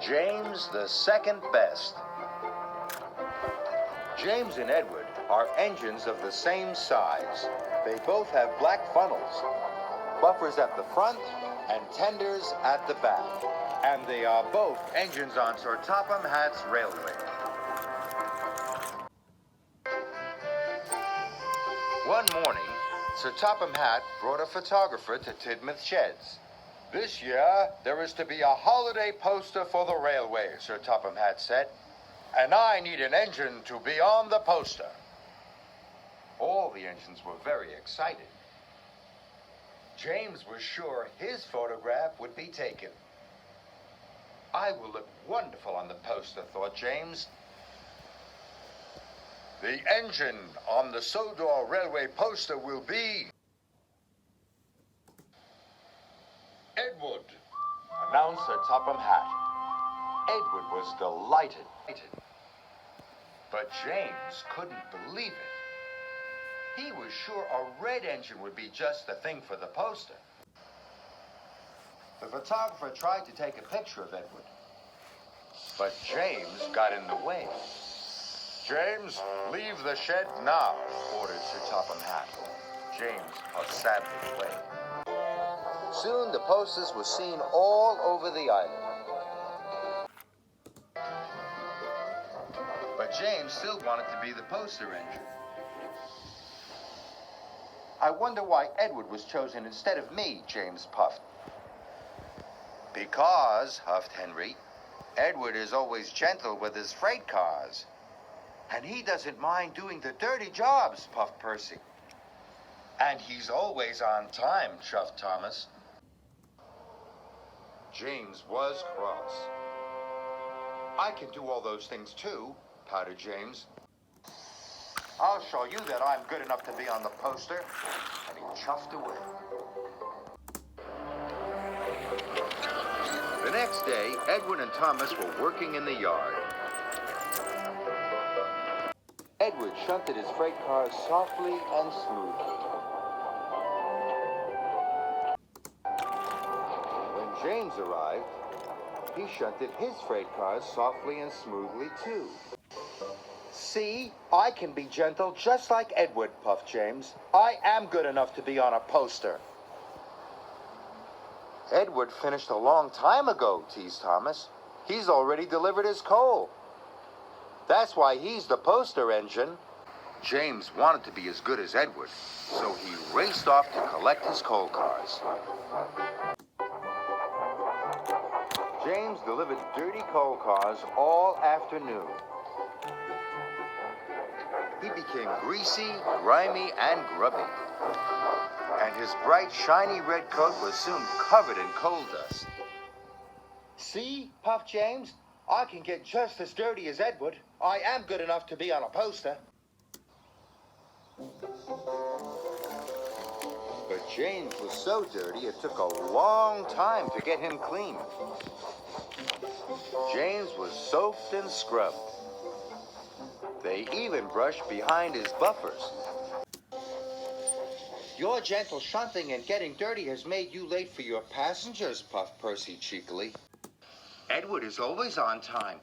James the second best. James and Edward are engines of the same size. They both have black funnels, buffers at the front, and tenders at the back. And they are both engines on Sir Topham Hatt's railway. One morning, Sir Topham Hatt brought a photographer to Tidmouth Sheds. This year, there is to be a holiday poster for the railway, Sir Topham Hatt said. And I need an engine to be on the poster. All the engines were very excited. James was sure his photograph would be taken. I will look wonderful on the poster, thought James. The engine on the Sodor railway poster will be Edward, announced Sir Topham Hatt. Edward was delighted. But James couldn't believe it. He was sure a red engine would be just the thing for the poster. The photographer tried to take a picture of Edward, but James got in the way. James, leave the shed now, ordered Sir Topham Hatt. James puffed sadly away. Soon the posters were seen all over the island. But James still wanted to be the poster engine. I wonder why Edward was chosen instead of me, James puffed. Because, huffed Henry, Edward is always gentle with his freight cars. And he doesn't mind doing the dirty jobs, puffed Percy. And he's always on time, chuffed Thomas. James was cross. I can do all those things too, pouted James. I'll show you that I'm good enough to be on the poster. And he chuffed away. The next day, Edward and Thomas were working in the yard. Edward shunted his freight cars softly and smoothly. When James arrived, he shunted his freight cars softly and smoothly too. See, I can be gentle just like Edward, puffed James. I am good enough to be on a poster. Edward finished a long time ago, teased Thomas. He's already delivered his coal. That's why he's the poster engine. James wanted to be as good as Edward, so he raced off to collect his coal cars. James delivered dirty coal cars all afternoon. He became greasy, grimy, and grubby. And his bright, shiny red coat was soon covered in coal dust. See, puffed James, I can get just as dirty as Edward. I am good enough to be on a poster. But James was so dirty it took a long time to get him clean. James was soaped and scrubbed. They even brushed behind his buffers. Your gentle shunting and getting dirty has made you late for your passengers, puffed Percy cheekily. Edward is always on time.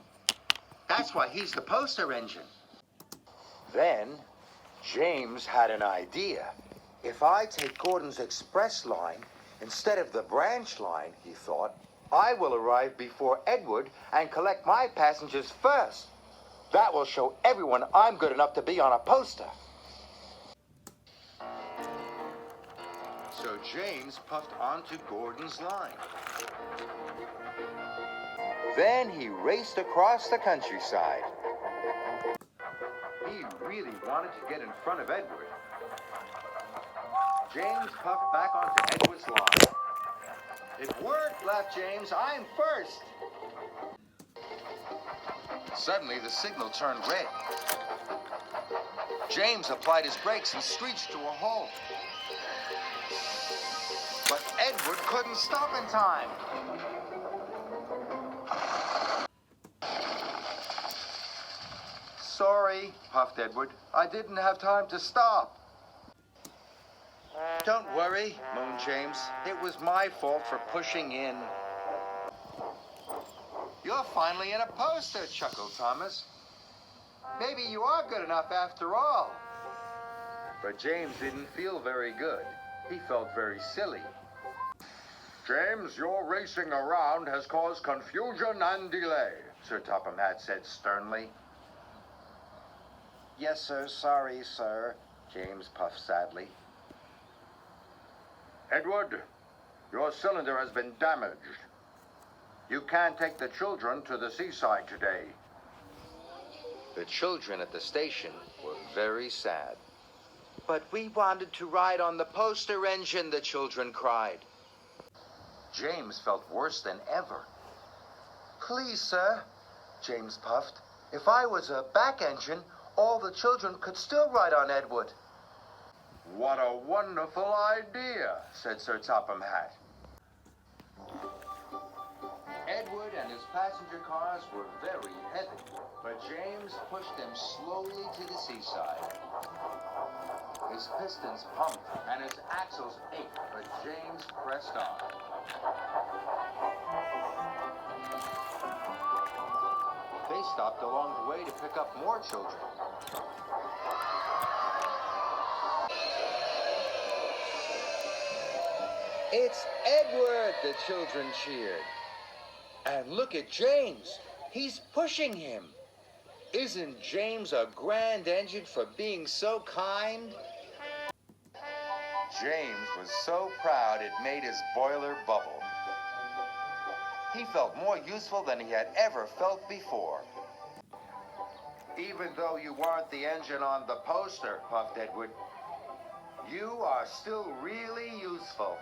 That's why he's the poster engine. Then, James had an idea. If I take Gordon's express line instead of the branch line, he thought, I will arrive before Edward and collect my passengers first. That will show everyone I'm good enough to be on a poster. So James puffed onto Gordon's line. Then he raced across the countryside. He really wanted to get in front of Edward. James puffed back onto Edward's line. It worked, laughed James. I'm first. Suddenly, the signal turned red. James applied his brakes and screeched to a halt. But Edward couldn't stop in time. Sorry, puffed Edward. I didn't have time to stop. Don't worry, moaned James. It was my fault for pushing in. You're finally in a poster, chuckled Thomas. Maybe you are good enough after all. But James didn't feel very good. He felt very silly. James, your racing around has caused confusion and delay, Sir Topham Hatt said sternly. Yes, sir. Sorry, sir, James puffed sadly. Edward, your cylinder has been damaged. You can't take the children to the seaside today. The children at the station were very sad. But we wanted to ride on the poster engine, the children cried. James felt worse than ever. Please, sir, James puffed. If I was a back engine, all the children could still ride on Edward. What a wonderful idea, said Sir Topham Hatt. Edward and his passenger cars were very heavy, but James pushed them slowly to the seaside. His pistons pumped and his axles ached, but James pressed on. They stopped along the way to pick up more children. It's Edward, the children cheered. And look at James. He's pushing him. Isn't James a grand engine for being so kind? James was so proud it made his boiler bubble. He felt more useful than he had ever felt before. Even though you weren't the engine on the poster, puffed Edward, you are still really useful.